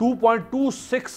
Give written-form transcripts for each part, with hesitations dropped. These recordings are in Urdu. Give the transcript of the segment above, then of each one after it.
$2.26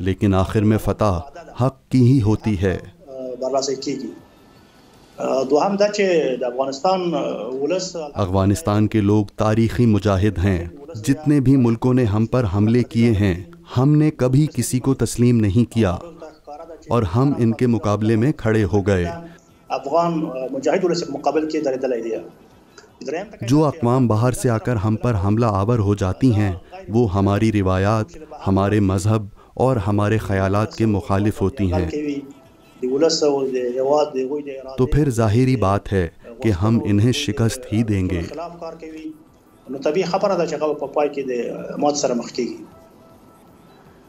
لیکن آخر میں فتح حق کی ہی ہوتی ہے۔ برلاسي کیږي. دوهم دا چې د افغانستان ولس افغانستان کے لوگ تاریخی مجاہد ہیں۔ جتنے بھی ملکوں نے ہم پر حملے کیے ہیں، ہم نے کبھی کسی کو تسلیم نہیں کیا اور ہم ان کے مقابلے میں کھڑے ہو گئے۔ افغان مجاهد ولس په مقابل کې درېدلی دی۔ جو اقوام باہر سے آ کر ہم پر حملہ آور ہو جاتی ہیں وہ ہماری روایات، ہمارے مذہب اور ہمارے خیالات کے مخالف ہوتی ہیں، تو پھر ظاہری بات ہے کہ ہم انہیں شکست ہی دیں گے۔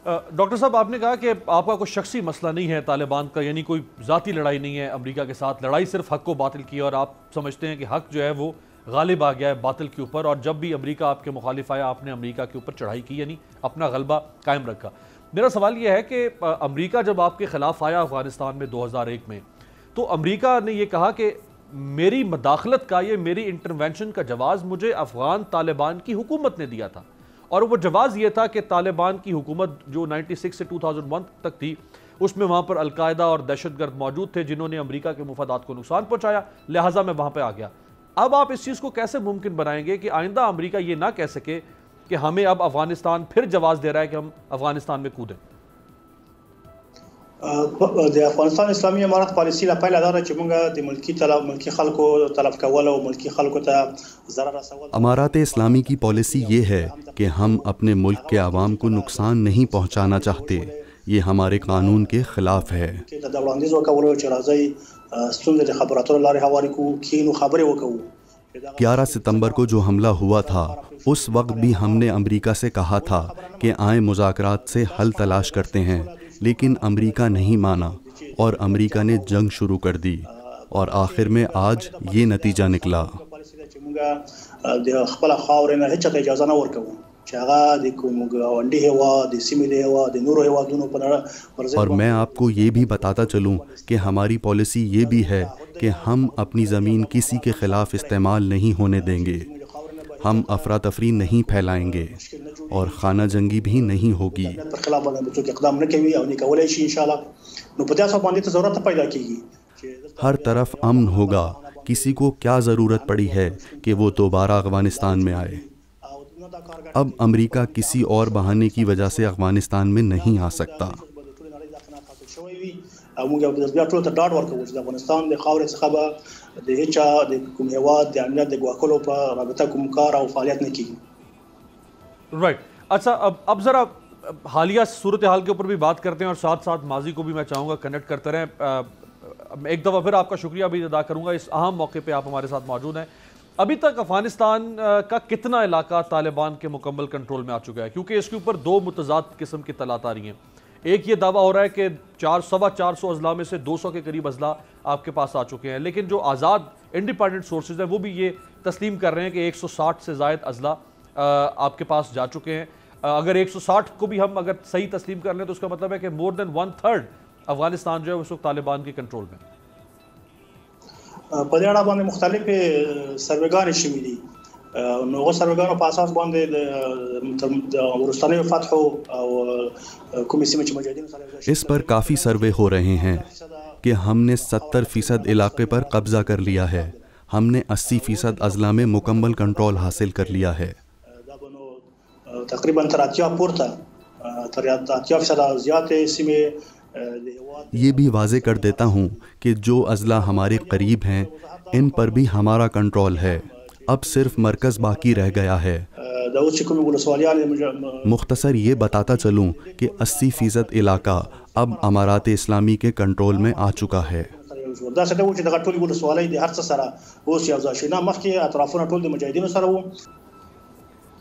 ڈاکٹر صاحب، آپ نے کہا کہ آپ کا کوئی شخصی مسئلہ نہیں ہے طالبان کا، یعنی کوئی ذاتی لڑائی نہیں ہے امریکہ کے ساتھ، لڑائی صرف حق و باطل کی ہے، اور آپ سمجھتے ہیں کہ حق جو ہے وہ غالب آ گیا ہے باطل کے اوپر، اور جب بھی امریکہ آپ کے مخالف آیا آپ نے امریکہ کے اوپر چڑھائی کی، یعنی اپنا غلبہ قائم رکھا۔ میرا سوال یہ ہے کہ امریکہ جب آپ کے خلاف آیا افغانستان میں 2001 میں، تو امریکہ نے یہ کہا کہ میری مداخلت کا، یہ میری انٹرونشن کا جواز مجھے افغان طالبان کی حکومت نے دیا تھا، اور وہ جواز یہ تھا کہ طالبان کی حکومت جو 96 سے 2001 تک تھی، اس میں وہاں پر القاعدہ اور دہشت گرد موجود تھے جنہوں نے امریکہ کے مفادات کو نقصان پہنچایا، لہٰذا میں وہاں پہ آ گیا۔ اب آپ اس چیز کو کیسے ممکن بنائیں گے کہ آئندہ امریکہ یہ نہ کہہ سکے کہ ہمیں اب افغانستان پھر جواز دے رہا ہے کہ ہم افغانستان میں کودیں؟ د افغانستان اسلامي امارت پالیسي لا پیل اداره چې موږ د ملکی خلکو تلف کول او ملکی خلکو ته ضرر رسول۔ امارات اسلامی کی پالیسی یہ ہے کہ ہم اپنے ملک کے عوام کو نقصان نہیں پہنچانا چاہتے، یہ ہمارے قانون کے خلاف ہے۔ د وړاندیز وکولو چې راځي ستونزې د خبراتو لارې هواري کوو، کینو خبرې وکړو۔ 11 ستمبر کو جو حملہ ہوا تھا اس وقت بھی ہم نے امریکہ سے کہا تھا کہ آئیں مذاکرات سے حل تلاش کرتے ہیں، لیکن امریکہ نہیں مانا اور امریکہ نے جنگ شروع کر دی، اور آخر میں آج یہ نتیجہ نکلا۔ اور میں آپ کو یہ بھی بتاتا چلوں کہ ہماری پالیسی یہ بھی ہے کہ ہم اپنی زمین کسی کے خلاف استعمال نہیں ہونے دیں گے، ہم افراتفری نہیں پھیلائیں گے اور خانہ جنگی بھی نہیں ہوگی۔ ہر طرف امن ہوگا، کسی کو کیا ضرورت پڑی ہے کہ وہ دوبارہ افغانستان میں آئے؟ اب امریکہ کسی اور بہانے کی وجہ سے افغانستان میں نہیں آ سکتا۔ رائٹ، اچھا اب ذرا حالیہ صورتحال کے اوپر بھی بات کرتے ہیں اور ساتھ ساتھ ماضی کو بھی میں چاہوں گا کنیکٹ کرتے رہیں۔ ایک دفعہ پھر آپ کا شکریہ بھی ادا کروں گا، اس اہم موقع پہ آپ ہمارے ساتھ موجود ہیں۔ ابھی تک افغانستان کا کتنا علاقہ طالبان کے مکمل کنٹرول میں آ چکا ہے؟ کیونکہ اس کے اوپر دو متضاد قسم کی اطلاعات آ رہی ہیں۔ ایک یہ دعویٰ ہو رہا ہے کہ 400 اضلاع میں سے 200 کے قریب اضلاع آپ کے پاس آ چکے ہیں، لیکن جو آزاد انڈیپینڈنٹ سورسز ہیں وہ بھی یہ تسلیم کر رہے ہیں کہ 160 سے زائد اضلاع آپ کے پاس جا چکے ہیں۔ اگر 160 کو بھی ہم اگر صحیح تسلیم کر لیں تو اس کا مطلب ہے کہ مور دین 1/3 افغانستان جو ہے اس وقت طالبان کے کنٹرول میں۔ په دې اړه باندې مختلفې سروېګانې شوي دي، نو هغه سروېګانو په اساس باندې د وروستنیو فتحو او کومې سیمې چې مجاهدینو سره اس پر کافی سروے ہو رہے ہیں کہ ہم نے 70% علاقے پر قبضہ کر لیا ہے، ہم نے 80% اضلاع میں مکمل کنٹرول حاصل کر لیا ہے۔ تقریباً 80 پورته 80% زیاتې سیمې۔ یہ بھی واضح کر دیتا ہوں کہ جو اضلاع ہمارے قریب ہیں ان پر بھی ہمارا کنٹرول ہے، اب صرف مرکز باقی رہ گیا ہے۔ مختصر یہ بتاتا چلوں کہ 80% علاقہ اب امارات اسلامی کے کنٹرول میں آ چکا ہے۔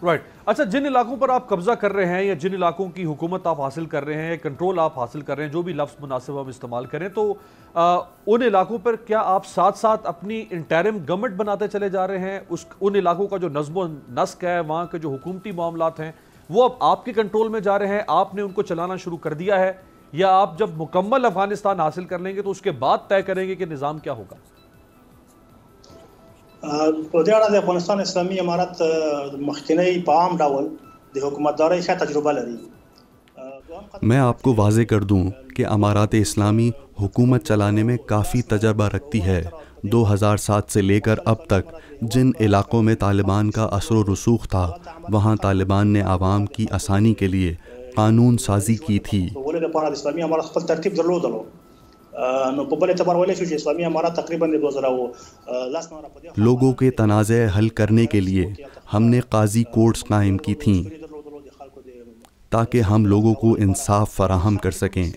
رائٹ، اچھا جن علاقوں پر آپ قبضہ کر رہے ہیں یا جن علاقوں کی حکومت آپ حاصل کر رہے ہیں، کنٹرول آپ حاصل کر رہے ہیں، جو بھی لفظ مناسب ہم استعمال کریں، تو ان علاقوں پر کیا آپ ساتھ ساتھ اپنی انٹرم گورنمنٹ بناتے چلے جا رہے ہیں؟ ان علاقوں کا جو نظم و نسق ہے، وہاں کے جو حکومتی معاملات ہیں وہ اب آپ کے کنٹرول میں جا رہے ہیں، آپ نے ان کو چلانا شروع کر دیا ہے، یا آپ جب مکمل افغانستان حاصل کر لیں گے تو اس کے بعد طے کریں گے کہ نظام کیا ہوگا؟ په دې اړه د افغانستان اسلامي امارت مخکنی په عام ډول د حکومتدارۍ ښه تجربه لري۔ میں آپ کو واضح کر دوں کہ امارات اسلامی حکومت چلانے میں کافی تجربہ رکھتی ہے۔ 2007 سے لے کر اب تک جن علاقوں میں طالبان کا اثر و رسوخ تھا وہاں طالبان نے عوام کی آسانی کے لیے قانون سازی کی تھی۔ لوگوں کے تنازع حل کرنے کے لیے ہم نے قاضی کورٹس قائم کی تھیں تاکہ ہم لوگوں کو انصاف فراہم کر سکیں۔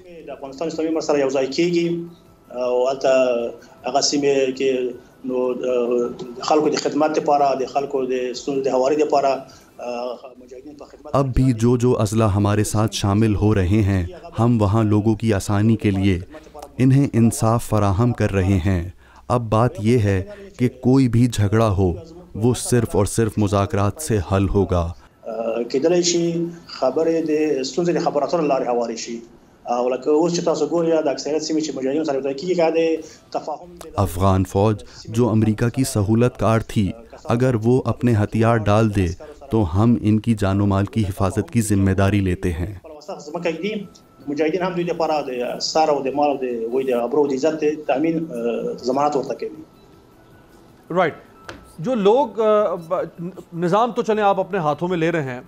اب بھی جو اضلاع ہمارے ساتھ شامل ہو رہے ہیں ہم وہاں لوگوں کی آسانی کے لیے انہیں انصاف فراہم کر رہے ہیں۔ اب بات یہ ہے کہ کوئی بھی جھگڑا ہو وہ صرف اور صرف مذاکرات سے حل ہوگا۔ افغان فوج جو امریکہ کی سہولت کار تھی اگر وہ اپنے ہتھیار ڈال دے تو ہم ان کی جان و مال کی حفاظت کی ذمہ داری لیتے ہیں۔ مجاهدین هم دوی لپاره د سر او د مال او د وای د ابرو د عزت تامین ضمانت ورته کوي۔ رائٹ، جو لوگ نظام تو چلیں آپ اپنے ہاتھوں میں لے رہے ہیں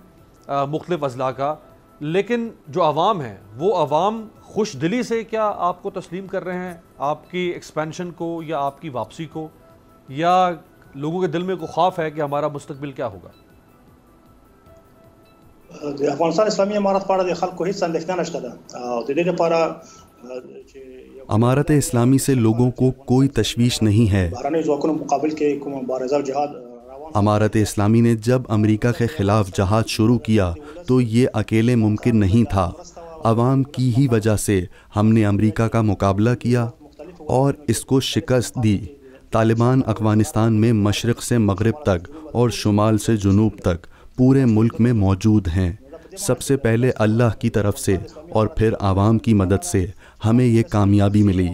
مختلف اضلاع کا، لیکن جو عوام ہیں وہ عوام خوش دلی سے کیا آپ کو تسلیم کر رہے ہیں، آپ کی ایکسپینشن کو یا آپ کی واپسی کو، یا لوگوں کے دل میں کوئی خوف ہے کہ ہمارا مستقبل کیا ہوگا؟ د افغانستان اسلامی امارت په اړه د خلکو هیڅ اندېښنه نشته ده او د دې لپاره امارت اسلامی سے لوگوں کو کوئی تشویش نہیں ہے۔ بهرنیو ځواکونو مقابل کې کوم مبارزه او جهاد امارت اسلامی نے جب امریکہ کے خلاف جہاد شروع کیا تو یہ اکیلے ممکن نہیں تھا۔ عوام کی ہی وجہ سے ہم نے امریکہ کا مقابلہ کیا اور اس کو شکست دی۔ طالبان افغانستان میں مشرق سے مغرب تک اور شمال سے جنوب تک پورے ملک میں موجود ہیں۔ سب سے پہلے اللہ کی طرف سے اور پھر عوام کی مدد سے ہمیں یہ کامیابی ملی۔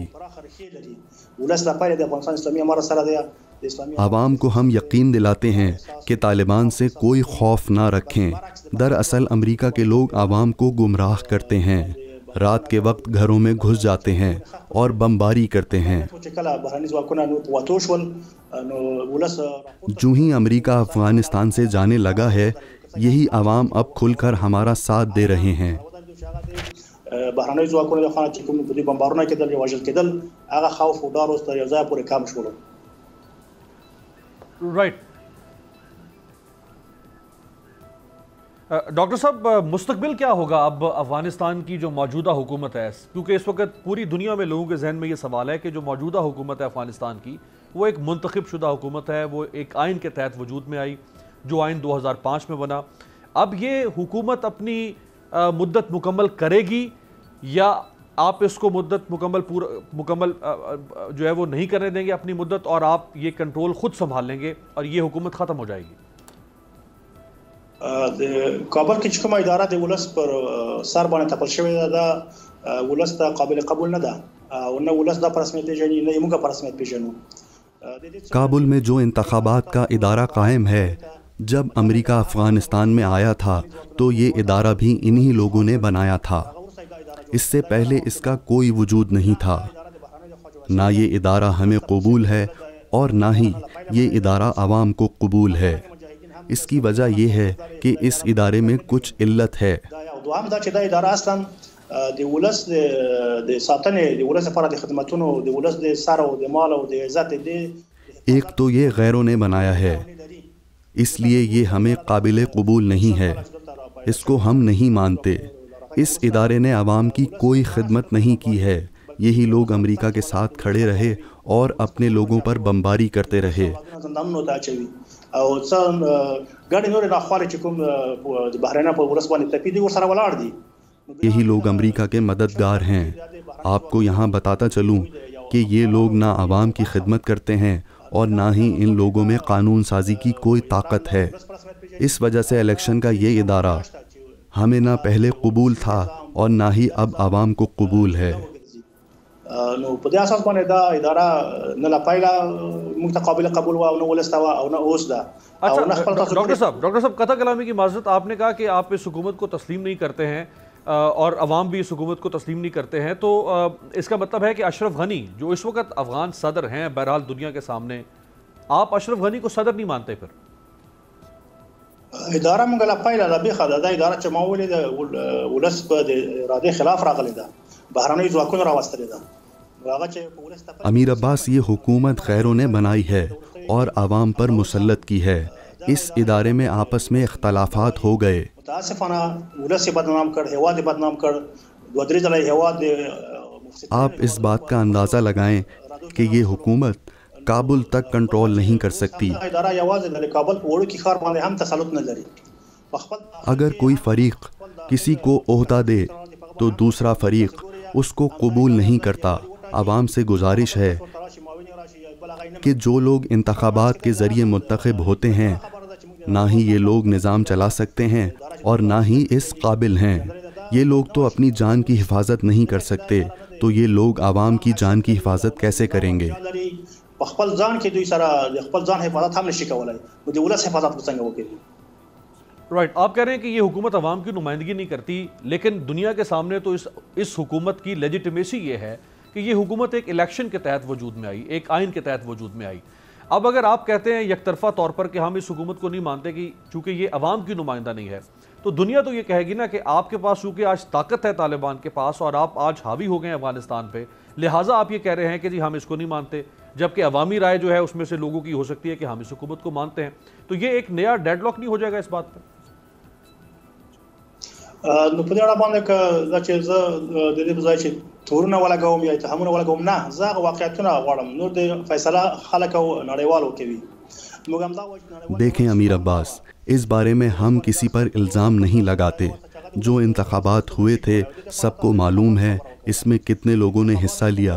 عوام کو ہم یقین دلاتے ہیں کہ طالبان سے کوئی خوف نہ رکھیں۔ دراصل امریکہ کے لوگ عوام کو گمراہ کرتے ہیں، رات کے وقت گھروں میں گھس جاتے ہیں اور بمباری کرتے ہیں۔ جو ہی امریکہ افغانستان سے جانے لگا ہے یہی عوام اب کھل کر ہمارا ساتھ دے رہے ہیں۔ بهرنیو ځواکونو د خانه چې کوم په دې بمبارونه کېدل یا وژل کېدل هغه خوف او ډار اوس تر یو ځای پورې کم شول۔ رائٹ، ڈاکٹر صاحب مستقبل کیا ہوگا اب افغانستان کی جو موجودہ حکومت ہے، کیونکہ اس وقت پوری دنیا میں لوگوں کے ذہن میں یہ سوال ہے کہ جو موجودہ حکومت ہے افغانستان کی وہ ایک منتخب شدہ حکومت ہے، وہ ایک آئین کے تحت وجود میں آئی جو آئین 2005 میں بنا۔ اب یہ حکومت اپنی مدت مکمل کرے گی یا آپ اس کو مدت مکمل جو ہے وہ نہیں کرنے دیں گے اپنی مدت، اور آپ یہ کنٹرول خود سنبھال لیں گے اور یہ حکومت ختم ہو جائے گی؟ د کابل کې چې کومه اداره د ولس پر سر باندې تپل شوې ده ولس ته قابل قبول نه ده او نه ولس دا پر رسمیت پیژني نه موږ پر رسمیت پیژنو۔ کابل میں جو انتخابات کا ادارہ قائم ہے، جب امریکہ افغانستان میں آیا تھا تو یہ ادارہ بھی انہی لوگوں نے بنایا تھا۔ اس سے پہلے اس کا کوئی وجود نہیں تھا۔ نہ یہ ادارہ ہمیں قبول ہے اور نہ ہی یہ ادارہ عوام کو قبول ہے۔ اس کی وجہ یہ ہے کہ اس ادارے میں کچھ علت ہے۔ دوام دا چې دا اداره اصلا د ولس د ساتنې د ولس لپاره د خدماتونو د ولس د سر او د مال او د عزت ایک تو یہ غیروں نے بنایا ہے، اس لیے یہ ہمیں قابل قبول نہیں ہے، اس کو ہم نہیں مانتے۔ اس ادارے نے عوام کی کوئی خدمت نہیں کی ہے، یہی لوگ امریکہ کے ساتھ کھڑے رہے اور اپنے لوگوں پر بمباری کرتے رہے۔ او څنګه ګډ نور راخواله چې کوم د بحرین په ورس باندې تپیدي ور سره ولاړ دي۔ یہی لوگ امریکہ کے مددگار ہیں۔ آپ کو یہاں بتاتا چلوں کہ یہ لوگ نہ عوام کی خدمت کرتے ہیں اور نہ ہی ان لوگوں میں قانون سازی کی کوئی طاقت ہے۔ اس وجہ سے الیکشن کا یہ ادارہ ہمیں نہ پہلے قبول تھا اور نہ ہی اب عوام کو قبول ہے۔ نو په دې اساس باندې دا اداره نه لا پایله متقابل قبول او نو ولستوا او نو اوس دا ڈاکٹر صاحب قطع کلامی کی معذرت، آپ نے کہا کہ آپ اس حکومت کو تسلیم نہیں کرتے ہیں، اور عوام بھی اس حکومت کو تسلیم نہیں کرتے ہیں، تو اس کا مطلب ہے کہ اشرف غنی جو اس وقت افغان صدر ہیں بہرحال دنیا کے سامنے، آپ اشرف غنی کو صدر نہیں مانتے پھر؟ اداره موږ لا پایله لا بیخه دا اداره چې ما ولې د ولس په اراده خلاف راغلی ده، بهرنۍ ځواکونه راوستلې ده. امیر عباس، یہ حکومت غیروں نے بنائی ہے اور عوام پر مسلط کی ہے. اس ادارے میں آپس میں اختلافات ہو گئے. آپ اس بات کا اندازہ لگائیں کہ یہ حکومت کابل تک کنٹرول نہیں کر سکتی. اگر کوئی فریق کسی کو عہدہ دے تو دوسرا فریق اس کو قبول نہیں کرتا. عوام سے گزارش ہے کہ جو لوگ انتخابات کے ذریعے منتخب ہوتے ہیں نہ ہی یہ لوگ نظام چلا سکتے ہیں اور نہ ہی اس قابل ہیں. یہ لوگ تو اپنی جان کی حفاظت نہیں کر سکتے، تو یہ لوگ عوام کی جان کی حفاظت کیسے کریں گے؟ رائٹ، آپ کہہ رہے ہیں کہ یہ حکومت عوام کی نمائندگی نہیں کرتی، لیکن دنیا کے سامنے تو اس حکومت کی لیجیٹیمیسی یہ ہے کہ یہ حکومت ایک الیکشن کے تحت وجود میں آئی، ایک آئین کے تحت وجود میں آئی. اب اگر آپ کہتے ہیں یک طرفہ طور پر کہ ہم اس حکومت کو نہیں مانتے کہ چونکہ یہ عوام کی نمائندہ نہیں ہے، تو دنیا تو یہ کہے گی نا کہ آپ کے پاس چونکہ آج طاقت ہے طالبان کے پاس اور آپ آج حاوی ہو گئے ہیں افغانستان پہ، لہٰذا آپ یہ کہہ رہے ہیں کہ جی ہم اس کو نہیں مانتے، جبکہ عوامی رائے جو ہے اس میں سے لوگوں کی ہو سکتی ہے کہ ہم اس حکومت کو مانتے ہیں. تو یہ ایک نیا ڈیڈ لاک نہیں ہو جائے گا اس بات پر؟ نو په دې اړه باندې دا چې زه د دې بځای چې تورونه ولګوم یا اتهامونه ولګوم، نه، زه واقعیتونه غواړم، نور د فیصله خلک او نړیوالو کوي. دیکھیں امیر عباس، اس بارے میں ہم کسی پر الزام نہیں لگاتے. جو انتخابات ہوئے تھے سب کو معلوم ہے اس میں کتنے لوگوں نے حصہ لیا.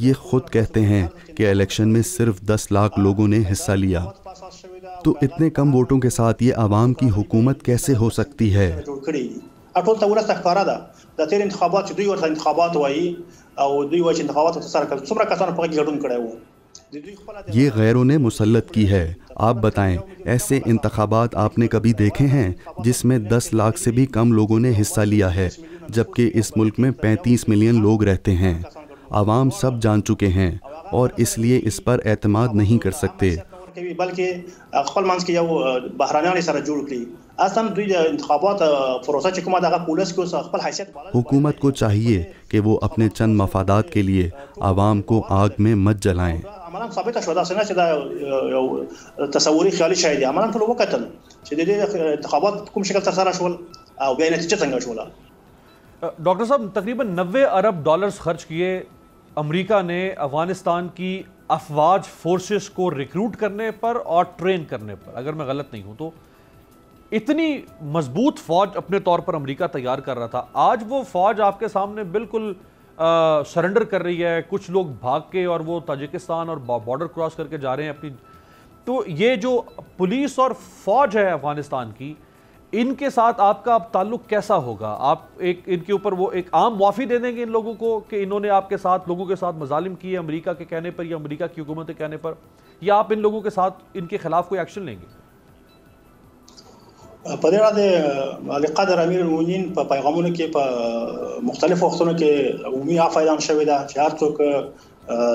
یہ خود کہتے ہیں کہ الیکشن میں صرف 10 لاکھ لوگوں نے حصہ لیا. تو اتنے کم ووٹوں کے ساتھ یہ عوام کی حکومت کیسے ہو سکتی ہے؟ ټول ته ولس ښکارا ده د تیر انتخابات چې دوی ورته انتخابات وایي او دوی وایي چې انتخابات ترسره کړل، څومره کسانو په کې ګډون کړی وو. یہ غیروں نے مسلط کی ہے. آپ بتائیں ایسے انتخابات آپ نے کبھی دیکھے ہیں جس میں 10 لاکھ سے بھی کم لوگوں نے حصہ لیا ہے، جبکہ اس ملک میں 35 ملین لوگ رہتے ہیں. عوام سب جان چکے ہیں اور اس لیے اس پر اعتماد نہیں کر سکتے. بلکې خپل منځ کې یو بهرانیان سره جوړ کړي. اصلا دوی د انتخابات پروسه چې کومه دغه پولیس کې خپل حیثیت حکومت کو چاہیے کہ وہ اپنے چند مفادات کے لیے عوام کو آگ میں مت جلائیں. عملاً ثابت شو دا څنګه چې دا یو تصوري خیالي شی دی. عملاً ټول وکتل چې د دې انتخابات کوم شکل ترسره شول او بیا نتیجه څنګه شوله. ڈاکٹر صاحب، تقریباً 90 ارب ڈالرز خرچ کیے امریکہ نے افغانستان کی افواج فورسز کو ریکروٹ کرنے پر اور ٹرین کرنے پر، اگر میں غلط نہیں ہوں تو. اتنی مضبوط فوج اپنے طور پر امریکہ تیار کر رہا تھا، آج وہ فوج آپ کے سامنے بالکل سرنڈر کر رہی ہے. کچھ لوگ بھاگ کے اور وہ تاجکستان اور بارڈر کراس کر کے جا رہے ہیں اپنی. تو یہ جو پولیس اور فوج ہے افغانستان کی، ان کے ساتھ آپ کا اب تعلق کیسا ہوگا؟ آپ ان کے اوپر وہ ایک عام معافی دے دیں گے ان لوگوں کو کہ انہوں نے آپ کے ساتھ لوگوں کے ساتھ مظالم کیے امریکہ کے کہنے پر یا امریکہ کی حکومت کے کہنے پر، یا آپ ان لوگوں کے ساتھ ان کے خلاف کوئی ایکشن لیں گے؟ په دې اړه د علي قادر امیر المؤمنین په پیغامونو کې په مختلفو وختونو کې عمومي عفو اعلان شوی ده چې هر څوک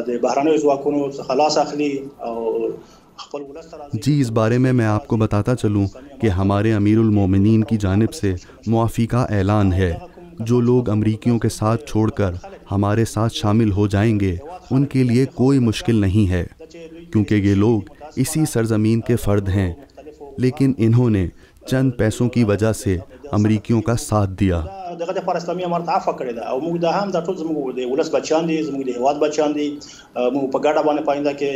د بهرنیو ځواکونو څخه لاس اخلي او جی، اس بارے میں آپ کو بتاتا چلوں کہ ہمارے امیر المومنین کی جانب سے معافی کا اعلان ہے. جو لوگ امریکیوں کے ساتھ چھوڑ کر ہمارے ساتھ شامل ہو جائیں گے ان کے لیے کوئی مشکل نہیں ہے، کیونکہ یہ لوگ اسی سرزمین کے فرد ہیں، لیکن انہوں نے چند پیسوں کی وجہ سے امریکیوں کا ساتھ دیا. دغه د پر اسلامي امارت عفو کړی دا او موږ د هم د ټول زموږ د ولس بچیان دي، زموږ د هواد بچیان دي، موږ په ګډه باندې پاینده کې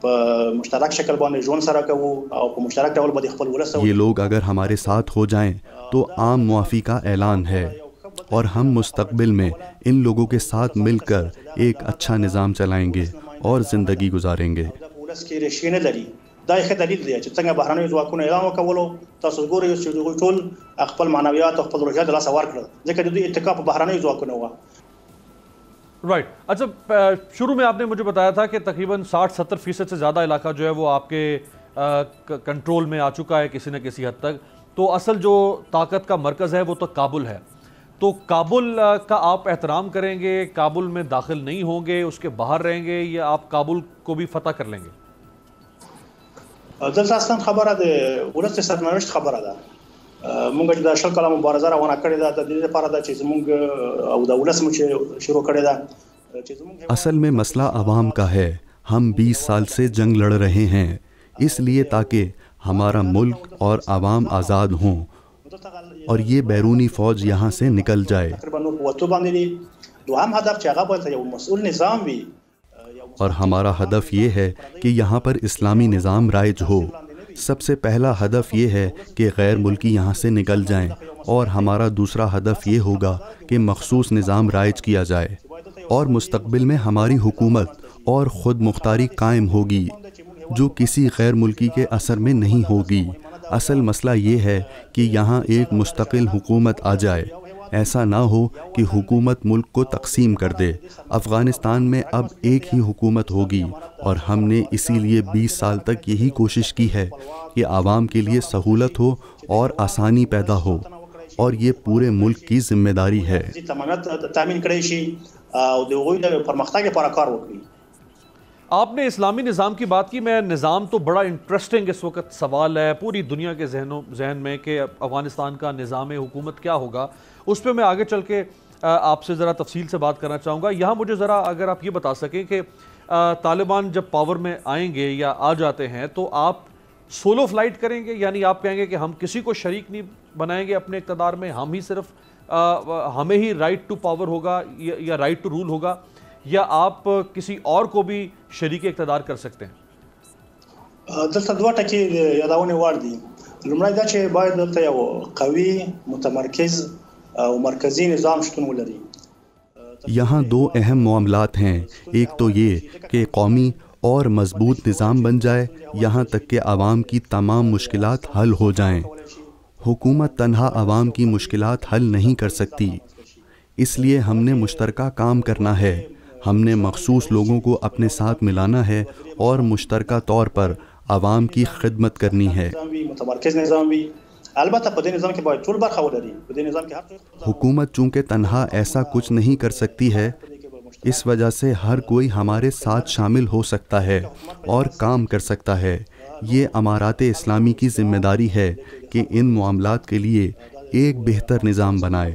په مشترک شکل باندې ژوند سره کوو او په مشترک ډول باندې خپل ولس. یہ لوگ اگر ہمارے ساتھ ہو جائیں تو عام معافی کا اعلان ہے اور ہم مستقبل میں ان لوگوں کے ساتھ مل کر ایک اچھا نظام چلائیں گے اور زندگی گزاریں گے. ولس کې ریښې نه لري. دا یې دلیل دی چې څنګه بهرنیو ځواکونو اعلان وکولو. تاسو ګورئ چې دوی ټول خپل معنویات او خپل روحیات له لاسه ورکړل ځکه د دوی اتکا په بهرنیو ځواکونو وه. رائٹ. اچھا، شروع میں آپ نے مجھے بتایا تھا کہ تقریباً 60-70% سے زیادہ علاقہ جو ہے وہ آپ کے کنٹرول میں آ چکا ہے کسی نہ کسی حد تک. تو اصل جو طاقت کا مرکز ہے وہ تو کابل ہے. تو کابل کا آپ احترام کریں گے، کابل میں داخل نہیں ہوں گے، اس کے باہر رہیں گے، یا آپ کابل کو بھی فتح کر لیں گے؟ دلته اصلا خبره ده ولست سرنوشت خبره ده. مونږ د شل کاله مبارزه روانه کړې ده د دې لپاره چې زمونږ او د ولس مو چې شروع کړې ده. اصل میں مسئلہ عوام کا ہے. ہم 20 سال سے جنگ لڑ رہے ہیں اس لیے تاکہ ہمارا ملک اور عوام آزاد ہوں اور یہ بیرونی فوج یہاں سے نکل جائے. اور ہمارا ہدف یہ ہے کہ یہاں پر اسلامی نظام رائج ہو. سب سے پہلا ہدف یہ ہے کہ غیر ملکی یہاں سے نکل جائیں، اور ہمارا دوسرا ہدف یہ ہوگا کہ مخصوص نظام رائج کیا جائے اور مستقبل میں ہماری حکومت اور خود مختاری قائم ہوگی جو کسی غیر ملکی کے اثر میں نہیں ہوگی. اصل مسئلہ یہ ہے کہ یہاں ایک مستقل حکومت آ جائے. ایسا نہ ہو کہ حکومت ملک کو تقسیم کر دے. افغانستان میں اب ایک ہی حکومت ہوگی، اور ہم نے اسی لیے 20 سال تک یہی کوشش کی ہے کہ عوام کے لیے سہولت ہو اور آسانی پیدا ہو، اور یہ پورے ملک کی ذمہ داری ہے. آپ نے اسلامی نظام کی بات کی. میں نظام تو بڑا انٹرسٹنگ اس وقت سوال ہے پوری دنیا کے ذہن میں کہ افغانستان کا نظام حکومت کیا ہوگا. اس پہ میں آگے چل کے آپ سے ذرا تفصیل سے بات کرنا چاہوں گا. یہاں مجھے ذرا اگر آپ یہ بتا سکیں کہ طالبان جب پاور میں آئیں گے یا آ جاتے ہیں تو آپ سولو فلائٹ کریں گے، یعنی آپ کہیں گے کہ ہم کسی کو شریک نہیں بنائیں گے اپنے اقتدار میں، ہم ہی صرف ہمیں ہی رائٹ ٹو پاور ہوگا یا رائٹ ٹو رول ہوگا، یا آپ کسی اور کو بھی شریک اقتدار کر سکتے ہیں؟ دلته دوه ټکي یادونه وړ دي. لومړی دا چې باید دلته یو قوي متمرکز او مرکزی نظام شتون ولري. یہاں دو اہم معاملات ہیں. ایک تو یہ کہ قومی اور مضبوط نظام بن جائے یہاں تک کہ عوام کی تمام مشکلات حل ہو جائیں. حکومت تنہا عوام کی مشکلات حل نہیں کر سکتی، اس لیے ہم نے مشترکہ کام کرنا ہے. ہم نے مخصوص لوگوں کو اپنے ساتھ ملانا ہے اور مشترکہ طور پر عوام کی خدمت کرنی ہے. حکومت چونکہ تنہا ایسا کچھ نہیں کر سکتی ہے، اس وجہ سے ہر کوئی ہمارے ساتھ شامل ہو سکتا ہے اور کام کر سکتا ہے. یہ امارات اسلامی کی ذمہ داری ہے کہ ان معاملات کے لیے ایک بہتر نظام بنائے.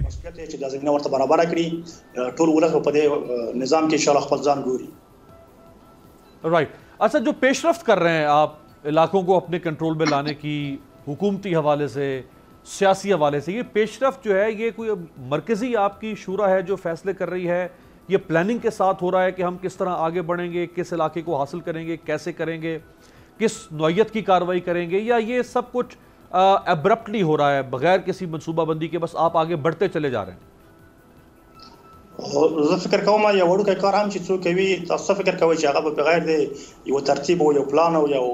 رائٹ. اچھا، جو پیش رفت کر رہے ہیں آپ علاقوں کو اپنے کنٹرول میں لانے کی، حکومتی حوالے سے، سیاسی حوالے سے، یہ پیش رفت جو ہے یہ کوئی مرکزی آپ کی شورا ہے جو فیصلے کر رہی ہے؟ یہ پلاننگ کے ساتھ ہو رہا ہے کہ ہم کس طرح آگے بڑھیں گے، کس علاقے کو حاصل کریں گے، کیسے کریں گے، کس نوعیت کی کارروائی کریں گے، یا یہ سب کچھ ایبرپٹلی ہو رہا ہے بغیر کسی منصوبہ بندی کے، بس آپ آگے بڑھتے چلے جا رہے ہیں؟ زه فکر کوم یو وړوکی کار هم چې څوک کوي، تاسو فکر کوئ چې هغه به بغیر د یو ترتیب او یو پلان او یو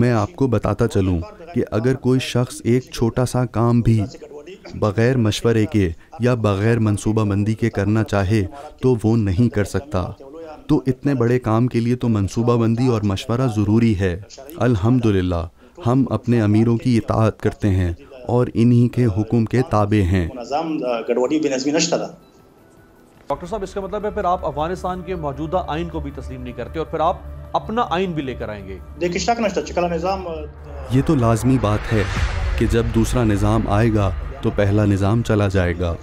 میں آپ کو بتاتا چلوں کہ اگر کوئی شخص ایک چھوٹا سا کام بھی بغیر مشورے کے یا بغیر منصوبہ بندی کے کرنا چاہے تو وہ نہیں کر سکتا. تو اتنے بڑے کام کے لیے تو منصوبہ بندی اور مشورہ ضروری ہے. الحمدللہ ہم اپنے امیروں کی اطاعت کرتے ہیں اور انہی کے حکم کے تابع ہیں. ڈاکٹر صاحب، اس کا مطلب ہے پھر آپ افغانستان کے موجودہ آئین کو بھی تسلیم نہیں کرتے اور پھر آپ اپنا آئین بھی لے کر آئیں گے؟ یہ تو لازمی بات ہے کہ جب دوسرا نظام آئے گا تو پہلا نظام چلا جائے گا.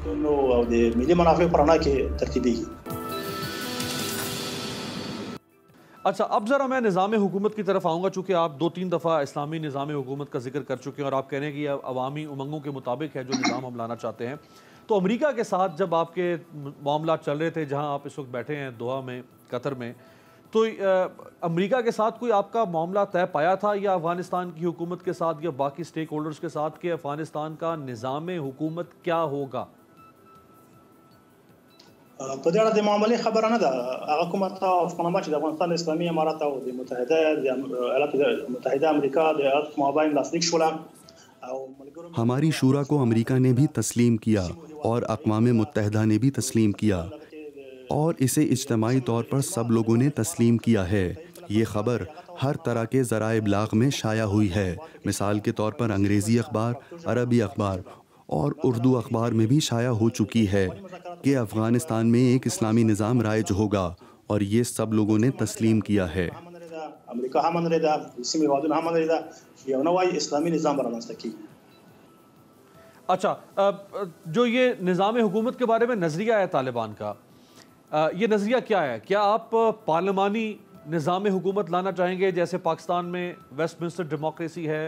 اچھا، اب ذرا میں نظام حکومت کی طرف آؤں گا، چونکہ آپ 2-3 دفعہ اسلامی نظام حکومت کا ذکر کر چکے ہیں اور آپ کہہ رہے ہیں کہ یہ عوامی امنگوں کے مطابق ہے جو نظام ہم لانا چاہتے ہیں. تو امریکہ کے ساتھ جب آپ کے معاملات چل رہے تھے، جہاں آپ اس وقت بیٹھے ہیں دوحہ میں، قطر میں، تو امریکہ کے ساتھ کوئی آپ کا معاملہ طے پایا تھا یا افغانستان کی حکومت کے ساتھ یا باقی سٹیک ہولڈرز کے ساتھ کہ افغانستان کا نظام حکومت کیا ہوگا؟ په دې اړه د معاملې خبره نه ده. هغه کومه افغانستان چې د افغانستان اسلامي امارات او د ایالات متحده امریکا د ایالات مابین لاسلیک شول. ہماری شورا کو امریکہ نے بھی تسلیم کیا اور اقوام متحدہ نے بھی تسلیم کیا اور اسے اجتماعی طور پر سب لوگوں نے تسلیم کیا ہے. یہ خبر ہر طرح کے ذرائع ابلاغ میں شائع ہوئی ہے، مثال کے طور پر انگریزی اخبار، عربی اخبار اور اردو اخبار میں بھی شائع ہو چکی ہے کہ افغانستان میں ایک اسلامی نظام رائج ہوگا، اور یہ سب لوگوں نے تسلیم کیا ہے۔ امریکا هم منلې ده، سیمې هېوادونه هم منلې ده چې یو نوی اسلامي نظام به رامنځته کیږي۔ اچھا، جو یہ نظام حکومت کے بارے میں نظریہ ہے طالبان کا، یہ نظریہ کیا ہے؟ کیا آپ پارلیمانی نظام حکومت لانا چاہیں گے؟ جیسے پاکستان میں ویسٹ منسٹر ڈیموکریسی ہے،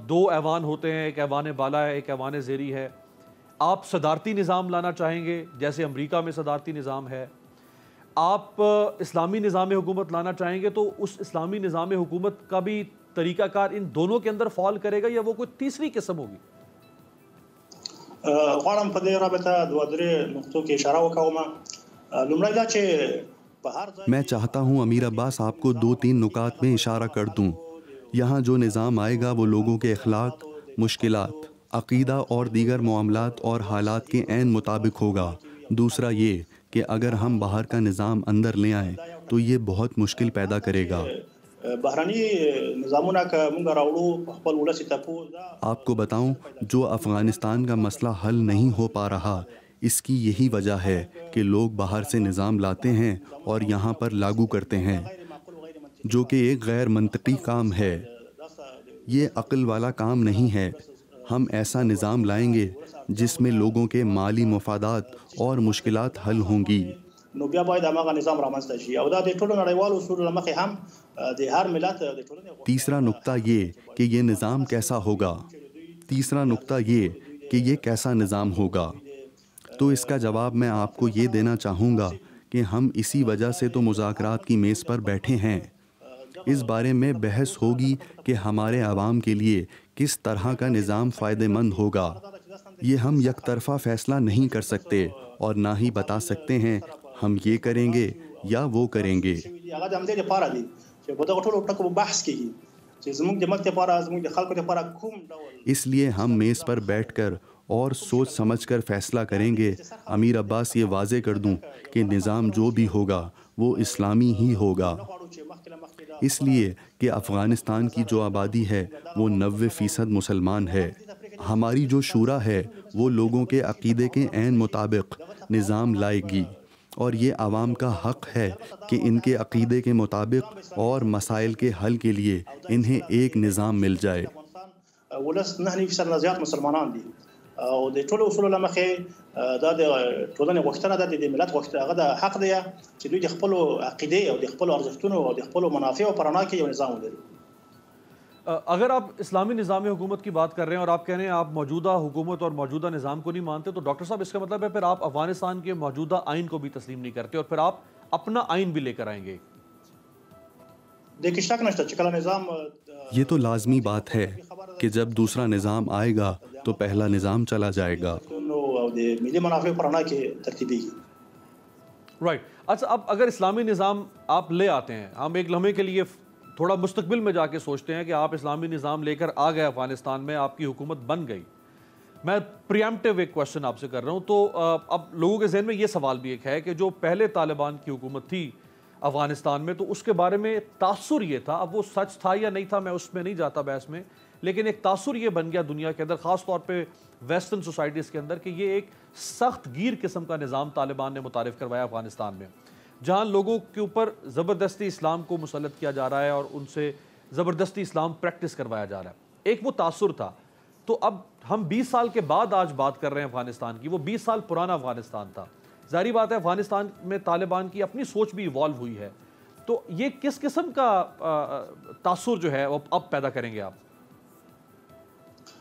2 ایوان ہوتے ہیں، ایک ایوان بالا ہے، ایک ایوان زیری ہے۔ آپ صدارتی نظام لانا چاہیں گے جیسے امریکہ میں صدارتی نظام ہے؟ آپ اسلامی نظام حکومت لانا چاہیں گے تو اس اسلامی نظام حکومت کا بھی طریقہ کار ان دونوں کے اندر فال کرے گا یا وہ کوئی تیسری قسم ہوگی؟ غواړم په دې رابطه 2-3 نقطو کې اشاره وکوم۔ لومړی دا چې په هر ځای میں چاہتا ہوں امیر عباس آپ کو 2-3 نکات میں اشارہ کر دوں۔ یہاں جو نظام آئے گا وہ لوگوں کے اخلاق، مشکلات، عقیدہ اور دیگر معاملات اور حالات کے عین مطابق ہوگا۔ دوسرا یہ کہ اگر ہم باہر کا نظام اندر لے آئیں تو یہ بہت مشکل پیدا کرے گا۔ بهرني نظامونه که موږ راوړو خپل ولس ته پوه آپ کو بتاؤں، جو افغانستان کا مسئلہ حل نہیں ہو پا رہا، اس کی یہی وجہ ہے کہ لوگ باہر سے نظام لاتے ہیں اور یہاں پر لاگو کرتے ہیں، جو کہ ایک غیر منطقی کام ہے۔ یہ عقل والا کام نہیں ہے۔ ہم ایسا نظام لائیں گے جس میں لوگوں کے مالی مفادات اور مشکلات حل ہوں گی۔ نو بیا باید هغه نظام رامنځته شي او دا د ټولو نړیوالو اصولو له مخې هم د هر ملت د ټولنې تیسرا نقطہ یہ کہ یہ نظام کیسا ہوگا۔ تیسرا نقطہ یہ کہ یہ کیسا نظام ہوگا، تو اس کا جواب میں آپ کو یہ دینا چاہوں گا کہ ہم اسی وجہ سے تو مذاکرات کی میز پر بیٹھے ہیں۔ اس بارے میں بحث ہوگی کہ ہمارے عوام کے لیے کس طرح کا نظام فائدہ مند ہوگا۔ یہ ہم یک طرفہ فیصلہ نہیں کر سکتے اور نہ ہی بتا سکتے ہیں ہم یہ کریں گے یا وہ کریں گے۔ هغه د همدې لپاره دي چې په دغه ټولو ټکو بحث کیږي چې زموږ د ملت لپاره، زموږ د خلکو لپاره کوم ډول۔ اس لیے ہم میز پر بیٹھ کر اور سوچ سمجھ کر فیصلہ کریں گے۔ امیر عباس یہ واضح کر دوں کہ نظام جو بھی ہوگا وہ اسلامی ہی ہوگا، اس لیے کہ افغانستان کی جو آبادی ہے وہ 90% مسلمان ہے۔ ہماری جو شورا ہے وہ لوگوں کے عقیدے کے عین مطابق نظام لائے گی، اور یہ عوام کا حق ہے کہ ان کے عقیدے کے مطابق اور مسائل کے حل کے لیے انہیں ایک نظام مل جائے۔ ولس 9% نه زیات مسلمانان دي او د ټولو اصولو له مخې دا د ټولنې غوښتنه ده، د ملت غوښتنه، هغه د حق دی چې دوی د خپل عقیدې او د خپل ارزښتونو او د خپل منافعو پر رڼا کې یو نظام ولري۔ اگر آپ اسلامی نظام حکومت کی بات کر رہے ہیں اور آپ کہہ رہے ہیں آپ موجودہ حکومت اور موجودہ نظام کو نہیں مانتے، تو ڈاکٹر صاحب اس کا مطلب ہے پھر آپ افغانستان کے موجودہ آئین کو بھی تسلیم نہیں کرتے اور پھر آپ اپنا آئین بھی لے کر آئیں گے؟ دیکھیں شک نشته چې کله نظام یہ تو لازمی بات ہے کہ جب دوسرا نظام آئے گا تو پہلا نظام چلا جائے گا۔ او د ملي منافع پر رڼا کې ترتیبیږي۔ رائٹ، اچھا اب اگر اسلامی نظام آپ لے آتے ہیں، ہم ایک لمحے کے لیے تھوڑا مستقبل میں جا کے سوچتے ہیں کہ آپ اسلامی نظام لے کر آ گئے افغانستان میں، آپ کی حکومت بن گئی، میں پریمپٹیو ایک کوشچن آپ سے کر رہا ہوں، تو اب لوگوں کے ذہن میں یہ سوال بھی ایک ہے کہ جو پہلے طالبان کی حکومت تھی افغانستان میں، تو اس کے بارے میں تاثر یہ تھا، اب وہ سچ تھا یا نہیں تھا میں اس میں نہیں جاتا بحث میں، لیکن ایک تاثر یہ بن گیا دنیا کے اندر، خاص طور پہ ویسٹرن سوسائٹیز کے اندر، کہ یہ ایک سخت گیر قسم کا نظام طالبان نے متعارف کروایا افغانستان میں، جہاں لوگوں کے اوپر زبردستی اسلام کو مسلط کیا جا رہا ہے اور ان سے زبردستی اسلام پریکٹس کروایا جا رہا ہے۔ ایک وہ تاثر تھا، تو اب ہم 20 سال کے بعد آج بات کر رہے ہیں افغانستان کی، وہ 20 سال پرانا افغانستان تھا، ظاہری بات ہے افغانستان میں طالبان کی اپنی سوچ بھی ایوالو ہوئی ہے، تو یہ کس قسم کا تاثر جو ہے وہ اب پیدا کریں گے آپ؟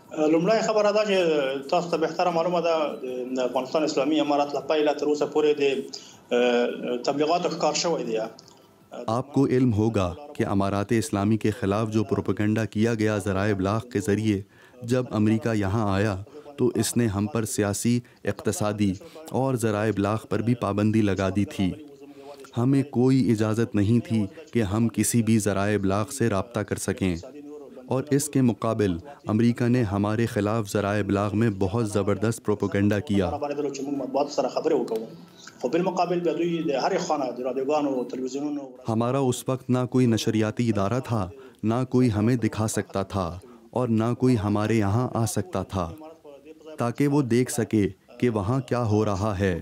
لومړی خبره دا چې تاسو ته بهتره معلومه ده د افغانستان اسلامي امارات له پیله تر اوسه پورې د تبلیغاتو ښکار شوی دی۔ آپ کو علم ہوگا کہ امارات اسلامی کے خلاف جو پروپیگنڈا کیا گیا ذرائع ابلاغ کے ذریعے، جب امریکہ یہاں آیا تو اس نے ہم پر سیاسی، اقتصادی اور ذرائع ابلاغ پر بھی پابندی لگا دی تھی۔ ہمیں کوئی اجازت نہیں تھی کہ ہم کسی بھی ذرائع ابلاغ سے رابطہ کر سکیں، اور اس کے مقابل امریکہ نے ہمارے خلاف ذرائع ابلاغ میں بہت زبردست پروپیگنڈا کیا۔ ہمارا اس وقت نہ کوئی نشریاتی ادارہ تھا، نہ کوئی ہمیں دکھا سکتا تھا، اور نہ کوئی ہمارے یہاں آ سکتا تھا۔ تاکہ وہ دیکھ سکے کہ وہاں کیا ہو رہا ہے،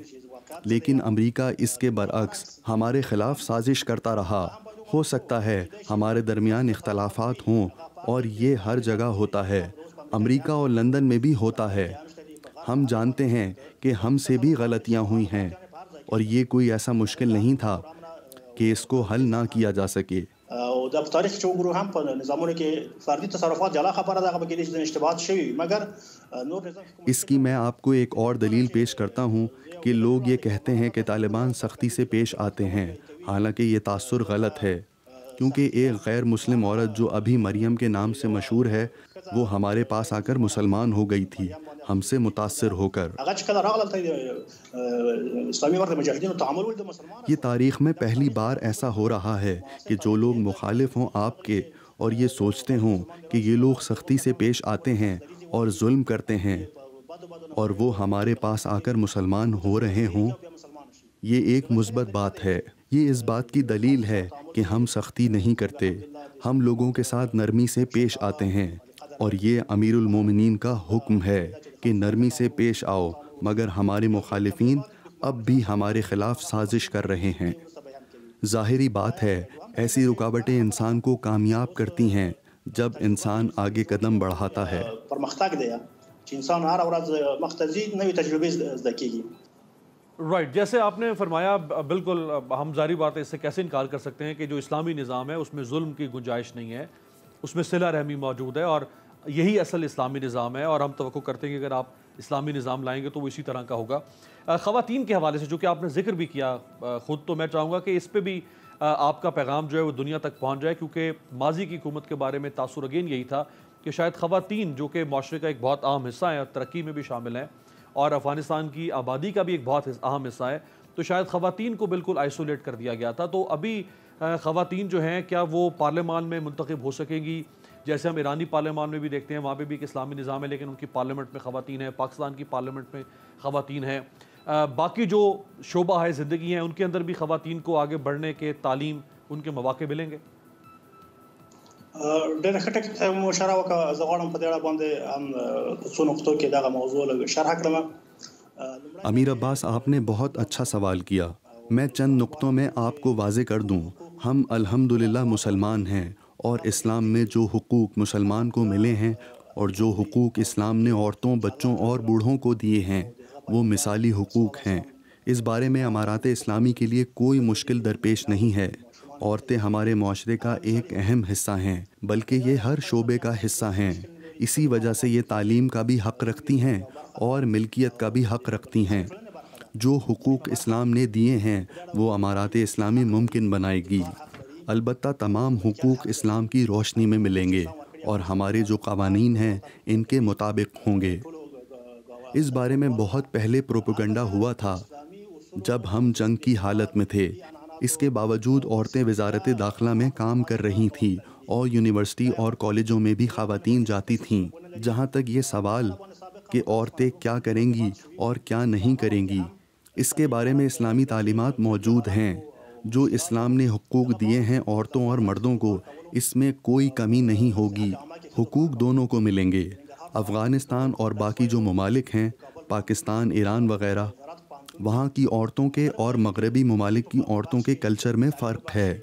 لیکن امریکہ اس کے برعکس ہمارے خلاف سازش کرتا رہا۔ ہو سکتا ہے ہمارے درمیان اختلافات ہوں، اور یہ ہر جگہ ہوتا ہے، امریکہ اور لندن میں بھی ہوتا ہے۔ ہم جانتے ہیں کہ ہم سے بھی غلطیاں ہوئی ہیں، اور یہ کوئی ایسا مشکل نہیں تھا کہ اس کو حل نہ کیا جا سکے۔ او د تاریخ چې وګورو هم په نظامونو کې فردي تصرفات جلا خبره ده، هغه کې د اشتباهات شوي، مگر نور نظام اس کی میں آپ کو ایک اور دلیل پیش کرتا ہوں کہ لوگ یہ کہتے ہیں کہ طالبان سختی سے پیش آتے ہیں، حالانکہ یہ تاثر غلط ہے، کیونکہ ایک غیر مسلم عورت جو ابھی مریم کے نام سے مشہور ہے، وہ ہمارے پاس آ کر مسلمان ہو گئی تھی، ہم سے متاثر ہو کر۔ هغه چې کله راغله اسلامي ورته مجاهدینو تعامل ول د مسلمان یہ تاریخ میں پہلی بار ایسا ہو رہا ہے کہ جو لوگ مخالف ہوں آپ کے اور یہ سوچتے ہوں کہ یہ لوگ سختی سے پیش آتے ہیں اور ظلم کرتے ہیں، اور وہ ہمارے پاس آ کر مسلمان ہو رہے ہوں، یہ ایک مثبت بات ہے۔ یہ اس بات کی دلیل ہے کہ ہم سختی نہیں کرتے، ہم لوگوں کے ساتھ نرمی سے پیش آتے ہیں، اور یہ امیر المومنین کا حکم ہے کہ نرمی سے پیش آؤ، مگر ہمارے مخالفین اب بھی ہمارے خلاف سازش کر رہے ہیں۔ ظاہری بات ہے ایسی رکاوٹیں انسان کو کامیاب کرتی ہیں جب انسان آگے قدم بڑھاتا ہے۔ پرمختګ دی چې انسان هر ورځ مخته ځي، نوې تجربې زده کیږي۔ رائٹ، جیسے آپ نے فرمایا، بالکل ہم ظاہری بات ہے اس سے کیسے انکار کر سکتے ہیں کہ جو اسلامی نظام ہے اس میں ظلم کی گنجائش نہیں ہے، اس میں صلہ رحمی موجود ہے، اور یہی اصل اسلامی نظام ہے، اور ہم توقع کرتے ہیں کہ اگر آپ اسلامی نظام لائیں گے تو وہ اسی طرح کا ہوگا۔ خواتین کے حوالے سے جو کہ آپ نے ذکر بھی کیا خود، تو میں چاہوں گا کہ اس پہ بھی آپ کا پیغام جو ہے وہ دنیا تک پہنچ جائے، کیونکہ ماضی کی حکومت کے بارے میں تاثر اگین یہی تھا کہ شاید خواتین جو کہ معاشرے کا ایک بہت اہم حصہ ہیں اور ترقی میں بھی شامل ہیں، اور افغانستان کی آبادی کا بھی ایک بہت اہم حصہ ہے، تو شاید خواتین کو بالکل آئسولیٹ کر دیا گیا تھا۔ تو ابھی خواتین جو ہیں کیا وہ پارلیمان میں منتخب ہو سکیں گی؟ جیسے ہم ایرانی پارلیمان میں بھی دیکھتے ہیں، وہاں پہ بھی ایک اسلامی نظام ہے لیکن ان کی پارلیمنٹ میں خواتین ہیں، پاکستان کی پارلیمنٹ میں خواتین ہیں، باقی جو شعبہ ہے زندگی ہیں ان کے اندر بھی خواتین کو آگے بڑھنے کے، تعلیم، ان کے مواقع ملیں گے؟ ډېر ښه ټکی ته مشوره وکړه. زه غواړم په دې اړه باندې هم څو نقطو کې دغه موضوع لږ شرح کړم. امیر عباس، آپ نے بہت اچھا سوال کیا، میں چند نقطوں میں آپ کو واضح کر دوں۔ ہم الحمدللہ مسلمان ہیں، اور اسلام میں جو حقوق مسلمان کو ملے ہیں اور جو حقوق اسلام نے عورتوں، بچوں اور بوڑھوں کو دیے ہیں وہ مثالی حقوق ہیں۔ اس بارے میں امارات اسلامی کے لیے کوئی مشکل درپیش نہیں ہے۔ عورتیں ہمارے معاشرے کا ایک اہم حصہ ہیں، بلکہ یہ ہر شعبے کا حصہ ہیں۔ اسی وجہ سے یہ تعلیم کا بھی حق رکھتی ہیں اور ملکیت کا بھی حق رکھتی ہیں۔ جو حقوق اسلام نے دیے ہیں وہ امارات اسلامی ممکن بنائے گی۔ البتہ تمام حقوق اسلام کی روشنی میں ملیں گے، اور ہمارے جو قوانین ہیں ان کے مطابق ہوں گے۔ اس بارے میں بہت پہلے پروپیگنڈا ہوا تھا جب ہم جنگ کی حالت میں تھے۔ اس کے باوجود عورتیں وزارت داخلہ میں کام کر رہی تھیں، اور یونیورسٹی اور کالجوں میں بھی خواتین جاتی تھیں۔ جہاں تک یہ سوال کہ عورتیں کیا کریں گی اور کیا نہیں کریں گی، اس کے بارے میں اسلامی تعلیمات موجود ہیں۔ جو اسلام نے حقوق دیے ہیں عورتوں اور مردوں کو، اس میں کوئی کمی نہیں ہوگی، حقوق دونوں کو ملیں گے۔ افغانستان اور باقی جو ممالک ہیں، پاکستان، ایران وغیرہ، وہاں کی عورتوں کے اور مغربی ممالک کی عورتوں کے کلچر میں فرق ہے۔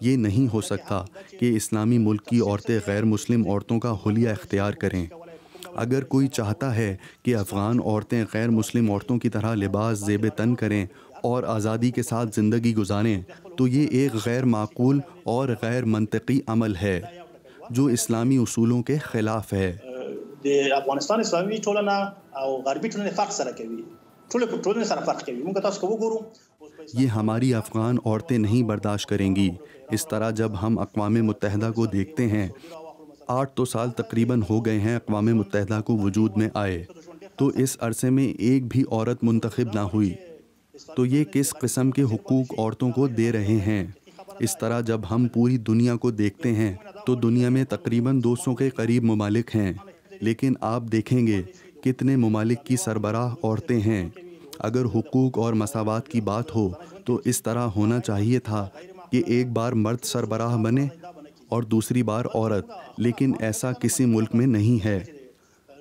یہ نہیں ہو سکتا کہ اسلامی ملک کی عورتیں غیر مسلم عورتوں کا حلیہ اختیار کریں۔ اگر کوئی چاہتا ہے کہ افغان عورتیں غیر مسلم عورتوں کی طرح لباس زیب تن کریں اور آزادی کے ساتھ زندگی گزاریں، تو یہ ایک غیر معقول اور غیر منطقی عمل ہے جو اسلامی اصولوں کے خلاف ہے۔ د افغانستان اسلامي ټولنه او غربي ټولنه فرق سره کوي، ټولنه سره فرق کوي. موږ تاسو کو وګورو، یہ ہماری افغان عورتیں نہیں برداشت کریں گی۔ اس طرح جب ہم اقوام متحدہ کو دیکھتے ہیں، 8 سال تقریباً ہو گئے ہیں اقوام متحدہ کو وجود میں آئے، تو اس عرصے میں ایک بھی عورت منتخب نہ ہوئی، تو یہ کس قسم کے حقوق عورتوں کو دے رہے ہیں؟ اس طرح جب ہم پوری دنیا کو دیکھتے ہیں تو دنیا میں تقریباً 200 کے قریب ممالک ہیں، لیکن آپ دیکھیں گے کتنے ممالک کی سربراہ عورتیں ہیں۔ اگر حقوق اور مساوات کی بات ہو تو اس طرح ہونا چاہیے تھا کہ ایک بار مرد سربراہ بنے اور دوسری بار عورت، لیکن ایسا کسی ملک میں نہیں ہے۔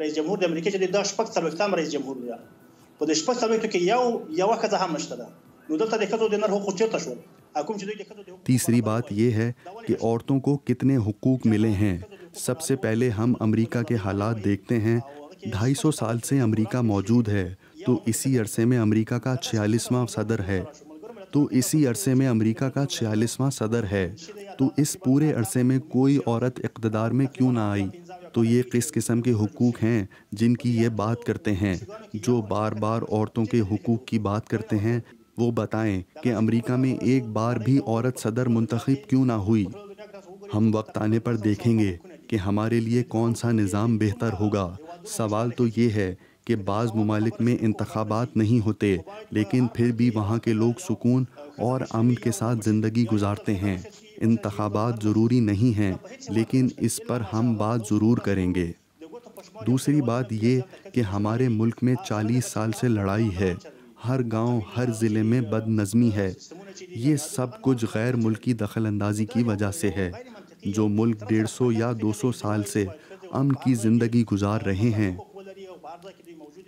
رئیس جمهور د امریکا چې د 14 رئیس جمهور دی په د 14 کې یو ښځه هم نشته ده، نو دلته د ښځو د نر حقوق چیرته شول؟ حکومت چې دوی د ښځو د تیسری بات یہ ہے کہ عورتوں کو کتنے حقوق ملے ہیں۔ سب سے پہلے ہم امریکا کے حالات دیکھتے ہیں۔ 250 سال سے امریکا موجود ہے، تو اسی عرصے میں امریکا کا 46واں صدر ہے، تو اس پورے عرصے میں کوئی عورت اقتدار میں کیوں نہ آئی؟ تو یہ کس قسم کے حقوق ہیں جن کی یہ بات کرتے ہیں؟ جو بار بار عورتوں کے حقوق کی بات کرتے ہیں وہ بتائیں کہ امریکا میں ایک بار بھی عورت صدر منتخب کیوں نہ ہوئی۔ ہم وقت آنے پر دیکھیں گے کہ ہمارے لیے کون سا نظام بہتر ہوگا۔ سوال تو یہ ہے کہ بعض ممالک میں انتخابات نہیں ہوتے، لیکن پھر بھی وہاں کے لوگ سکون اور امن کے ساتھ زندگی گزارتے ہیں۔ انتخابات ضروری نہیں ہیں، لیکن اس پر ہم بات ضرور کریں گے۔ دوسری بات یہ کہ ہمارے ملک میں 40 سال سے لڑائی ہے، ہر گاؤں ہر ضلع میں بد نظمی ہے۔ یہ سب کچھ غیر ملکی دخل اندازی کی وجہ سے ہے۔ جو ملک 150 یا 200 سال سے امن کی زندگی گزار رہے ہیں،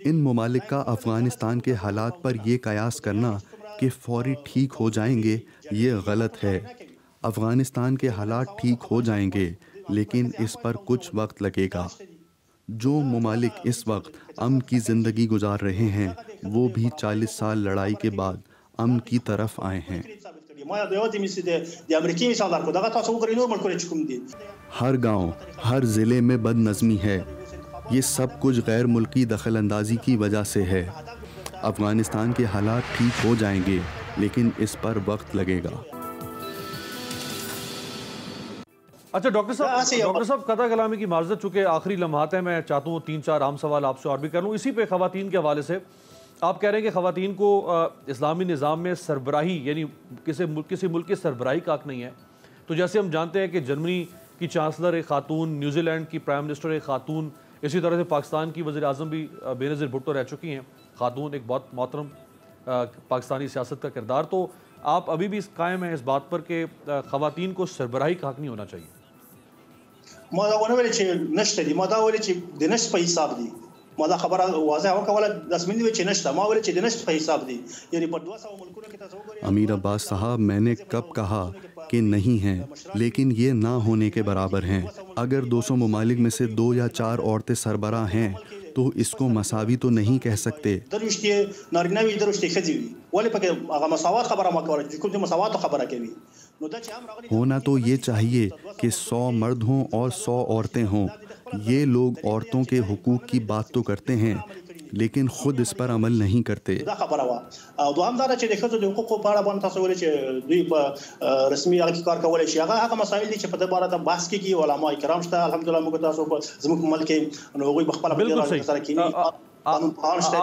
ان ممالک کا افغانستان کے حالات پر یہ قیاس کرنا کہ فوری ٹھیک ہو جائیں گے، یہ غلط ہے۔ افغانستان کے حالات ٹھیک ہو جائیں گے، لیکن اس پر کچھ وقت لگے گا۔ جو ممالک اس وقت امن کی زندگی گزار رہے ہیں، وہ بھی 40 سال لڑائی کے بعد امن کی طرف آئے ہیں۔ ہر گاؤں ہر ضلع میں بد نظمی ہے۔ یہ سب کچھ غیر ملکی دخل اندازی کی وجہ سے ہے۔ افغانستان کے حالات ٹھیک ہو جائیں گے، لیکن اس پر وقت لگے گا۔ اچھا ڈاکٹر صاحب قطع کلامی کی معذرت، چونکہ آخری لمحات ہیں، میں چاہتا ہوں 3-4 عام سوال آپ سے اور بھی کر لوں اسی پہ۔ خواتین کے حوالے سے آپ کہہ رہے ہیں کہ خواتین کو اسلامی نظام میں سربراہی، یعنی کسی ملک کی سربراہی کا حق نہیں ہے۔ تو جیسے ہم جانتے ہیں کہ جرمنی کی چانسلر ایک خاتون، نیوزی لینڈ کی پرائم منسٹر ایک خاتون، اسی طرح سے پاکستان کی وزیر اعظم بھی بے نظیر بھٹو رہ چکی ہیں خاتون، ایک بہت محترم پاکستانی سیاست کا کردار۔ تو آپ ابھی بھی قائم ہیں اس بات پر کہ خواتین کو سربراہی کا حق نہیں ہونا چاہیے؟ ما دا ونه ویل چې نشته دي، ما دا ویل چې د نشت په حساب دي، ما دا خبره واضح وکوله رسمي وی چې نشته، ما ویل چې د نشت په حساب دي، یعنی په 200 ملکونو کې تاسو وګورئ۔ امیر عباس صاحب، میں نے کب کہا کہ نہیں ہیں، لیکن یہ نہ ہونے کے برابر ہیں۔ اگر 200 ممالک میں سے 2 یا 4 عورتیں سربراہ ہیں تو اس کو مساوی تو نہیں کہہ سکتے۔ دروشتي نارینه وی دروشتي ښځې وي، ولې پکې هغه مساوات خبره ما کوله چې کوم د مساوات خبره کوي؟ ہونا تو یہ چاہیے کہ 100 مرد ہوں اور 100 عورتیں ہوں۔ یہ لوگ عورتوں کے حقوق کی بات تو کرتے ہیں، لیکن خود اس پر عمل نہیں کرتے۔ دا خبره وا او دوام دا چې د ښځو د حقوقو په اړه باندې تاسو ویل چې دوی په رسمي هغه کار کولای شي، هغه مسایل دي چې په دې باره ته بحث کیږي، علما کرام شته الحمدلله، موږ تاسو په زموږ ملک کې نو هغوی بخپله بالکل صحیح۔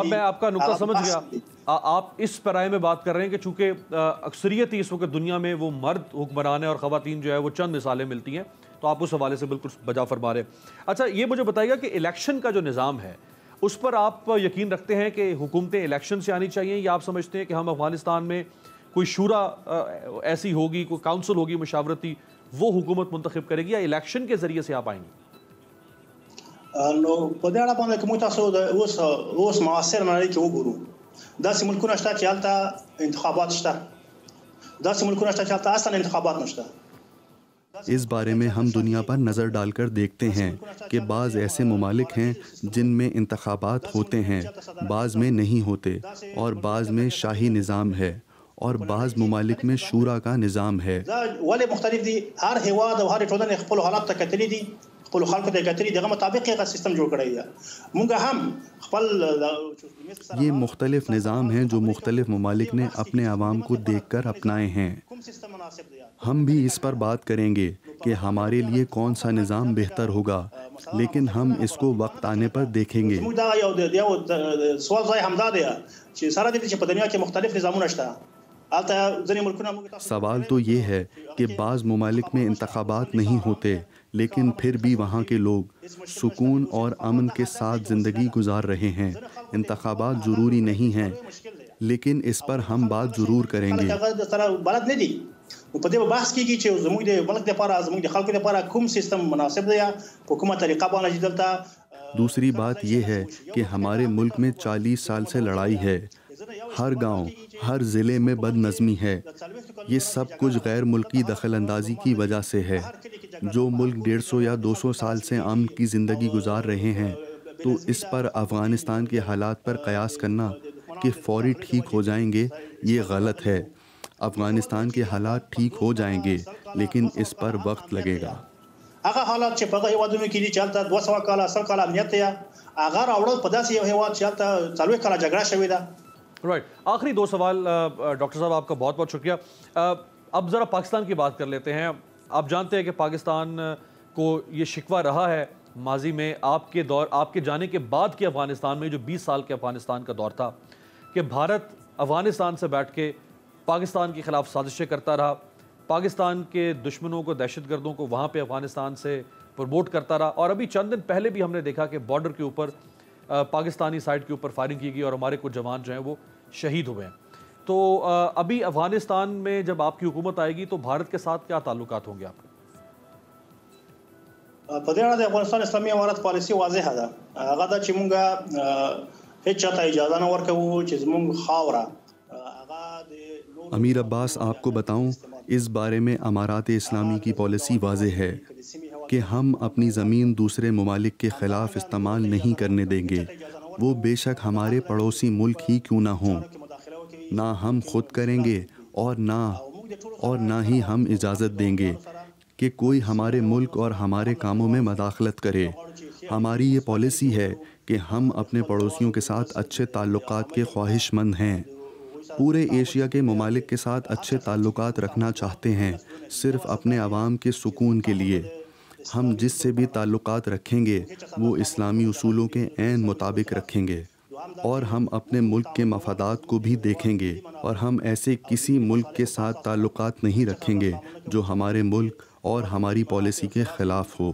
میں آپ کا نقطہ سمجھ گیا۔ آپ اس پیرائے میں بات کر رہے ہیں کہ چونکہ اکثریت ہی اس وقت دنیا میں وہ مرد حکمران ہے اور خواتین جو ہے وہ چند مثالیں ملتی ہیں، تو آپ اس حوالے سے بالکل بجا فرما رہے ہیں۔ اچھا یہ مجھے بتائیے گا کہ الیکشن کا جو نظام ہے اس پر آپ یقین رکھتے ہیں کہ حکومتیں الیکشن سے آنی چاہیے، یا آپ سمجھتے ہیں کہ ہم افغانستان میں کوئی شورا ایسی ہوگی، کوئی کاؤنسل ہوگی مشاورتی، وہ حکومت منتخب کرے گی یا الیکشن کے ذریعے سے آپ آئیں گے؟ نو په دې اړه باندې کوم تاسو د اوس معاصر نړۍ کې وګورو داسې ملکونه شته چې هلته انتخابات شته، داسې ملکونه شته چې هلته اصلا انتخابات نشته. اس بارے میں ہم دنیا پر نظر ڈال کر دیکھتے ہیں کہ بعض ایسے ممالک ہیں جن میں انتخابات ہوتے ہیں، بعض میں نہیں ہوتے، اور بعض میں شاہی نظام ہے اور بعض ممالک میں شورا کا نظام ہے. ولې مختلف دي؟ هر هیواد او هر ټولنه خپل حالات ته کتلي دي، خپل خلکو ته کتلي دغه مطابق یې سیستم جوړ کړی دی. موږ هم خپل یہ مختلف نظام ہیں جو مختلف ممالک نے اپنے عوام کو دیکھ کر اپنائے ہیں. ہم بھی اس پر بات کریں گے کہ ہمارے لیے کون سا نظام بہتر ہوگا، لیکن ہم اس کو وقت آنے پر دیکھیں گے. سوال ځای همدا دی چې سره دې چې په دنیا کې مختلف نظامونه شته. سوال تو یہ ہے کہ بعض ممالک میں انتخابات نہیں ہوتے، لیکن پھر بھی وہاں کے لوگ سکون اور امن کے ساتھ زندگی گزار رہے ہیں. انتخابات ضروری نہیں ہیں، لیکن اس پر ہم بات ضرور کریں گے. په دې بحث کېږي چې زموږ د ملک لپاره، زموږ د خلکو لپاره کوم سیستم مناسب دی، په کومه طریقه باندې چې دلته. دوسری بات یہ ہے کہ ہمارے ملک میں 40 سال سے لڑائی ہے. ہر گاؤں، ہر ضلع میں بد نظمی ہے. یہ سب کچھ غیر ملکی دخل اندازی کی وجہ سے ہے. جو ملک 150 یا 200 سال سے امن کی زندگی گزار رہے ہیں، تو اس پر افغانستان کے حالات پر قیاس کرنا کہ فوری ٹھیک ہو جائیں گے، یہ غلط ہے. افغانستان کے حالات ٹھیک ہو جائیں گے، لیکن اس پر وقت لگے گا. هغه حالات چې په هغه هیوادونو کې دي چې هلته 200 کاله 100 کاله امنیت دی، هغه راوړل په داسې یو هیواد چې هلته 40 کاله جګړه شوې ده. رائٹ. آخری 2 سوال ڈاکٹر صاحب، آپ کا بہت بہت شکریہ. اب ذرا پاکستان کی بات کر لیتے ہیں. آپ جانتے ہیں کہ پاکستان کو یہ شکوہ رہا ہے ماضی میں آپ کے جانے کے بعد کے افغانستان میں، جو 20 سال کے افغانستان کا دور تھا، کہ بھارت افغانستان سے بیٹھ کے پاکستان کے خلاف سازشیں کرتا رہا، پاکستان کے دشمنوں کو، دہشت گردوں کو وہاں پہ افغانستان سے پروموٹ کرتا رہا. اور ابھی چند دن پہلے بھی ہم نے دیکھا کہ بارڈر کے اوپر پاکستانی سائٹ کے اوپر فائرنگ کی گئی اور ہمارے کچھ جوان جو ہیں وہ شہید ہوئے ہیں. تو ابھی افغانستان میں جب آپ کی حکومت آئے گی تو بھارت کے ساتھ کیا تعلقات ہوں گے آپ کے؟ په دې اړه د افغانستان اسلامي امارت پالیسي واضحه ده. هغه دا چې موږ هیڅ چاته اجازه نه ورکوو چې زموږ خاوره. امیر عباس، آپ کو بتاؤں، اس بارے میں امارات اسلامی کی پالیسی واضح ہے کہ ہم اپنی زمین دوسرے ممالک کے خلاف استعمال نہیں کرنے دیں گے، وہ بے شک ہمارے پڑوسی ملک ہی کیوں نہ ہوں. نہ ہم خود کریں گے اور نہ ہی ہم اجازت دیں گے کہ کوئی ہمارے ملک اور ہمارے کاموں میں مداخلت کرے. ہماری یہ پالیسی ہے کہ ہم اپنے پڑوسیوں کے ساتھ اچھے تعلقات کے خواہش مند ہیں. پورے ایشیا کے ممالک کے ساتھ اچھے تعلقات رکھنا چاہتے ہیں، صرف اپنے عوام کے سکون کے لیے. ہم جس سے بھی تعلقات رکھیں گے وہ اسلامی اصولوں کے عین مطابق رکھیں گے، اور ہم اپنے ملک کے مفادات کو بھی دیکھیں گے، اور ہم ایسے کسی ملک کے ساتھ تعلقات نہیں رکھیں گے جو ہمارے ملک اور ہماری پالیسی کے خلاف ہو.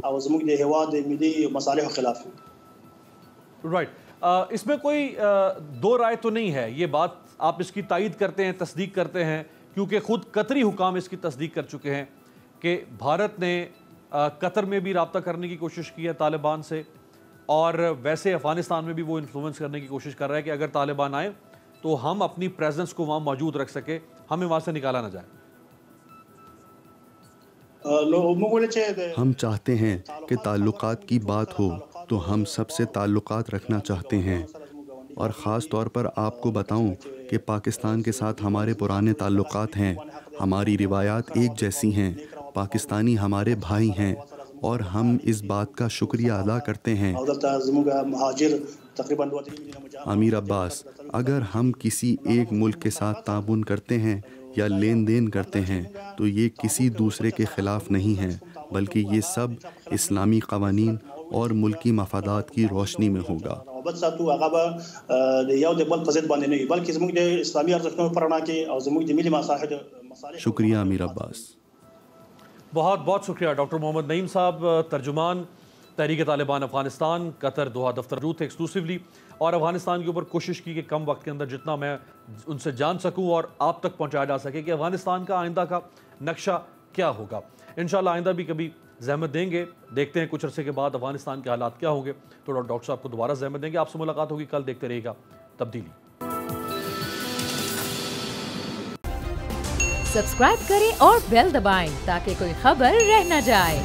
رائٹ. اس میں کوئی دو رائے تو نہیں ہے، یہ بات آپ اس کی تائید کرتے ہیں، تصدیق کرتے ہیں، کیونکہ خود قطری حکام اس کی تصدیق کر چکے ہیں کہ بھارت نے قطر میں بھی رابطہ کرنے کی کوشش کی ہے طالبان سے، اور ویسے افغانستان میں بھی وہ انفلوئنس کرنے کی کوشش کر رہا ہے کہ اگر طالبان آئیں تو ہم اپنی پریزنس کو وہاں موجود رکھ سکے، ہمیں وہاں سے نکالا نہ جائے. ہم چاہتے ہیں کہ تعلقات کی بات ہو تو ہم سب سے تعلقات رکھنا چاہتے ہیں، اور خاص طور پر آپ کو بتاؤں کہ پاکستان کے ساتھ ہمارے پرانے تعلقات ہیں، ہماری روایات ایک جیسی ہیں، پاکستانی ہمارے بھائی ہیں، اور ہم اس بات کا شکریہ ادا کرتے ہیں. امیر عباس، اگر ہم کسی ایک ملک کے ساتھ تعاون کرتے ہیں یا لین دین کرتے ہیں تو یہ کسی دوسرے کے خلاف نہیں ہے، بلکہ یہ سب اسلامی قوانین اور ملکی مفادات کی روشنی میں ہوگا. شکریہ امیر عباس. بہت بہت شکریہ ڈاکٹر محمد نعیم صاحب، ترجمان تحریک طالبان افغانستان، قطر دوحہ دفتر موجود تھے ایکسکلوسیولی، اور افغانستان کے اوپر کوشش کی کہ کم وقت کے اندر جتنا میں ان سے جان سکوں اور آپ تک پہنچایا جا سکے کہ افغانستان کا آئندہ کا نقشہ کیا ہوگا. انشاءاللہ آئندہ بھی کبھی زحمت دیں گے, دیکھتے ہیں کچھ عرصے کے بعد افغانستان کے حالات کیا ہوں گے تو ڈاکٹر صاحب کو دوبارہ زحمت دیں گے. آپ سے ملاقات ہوگی کل. دیکھتے رہیے گا تبدیلی. سبسکرائب کریں اور بیل دبائیں تاکہ کوئی خبر رہ نہ جائے.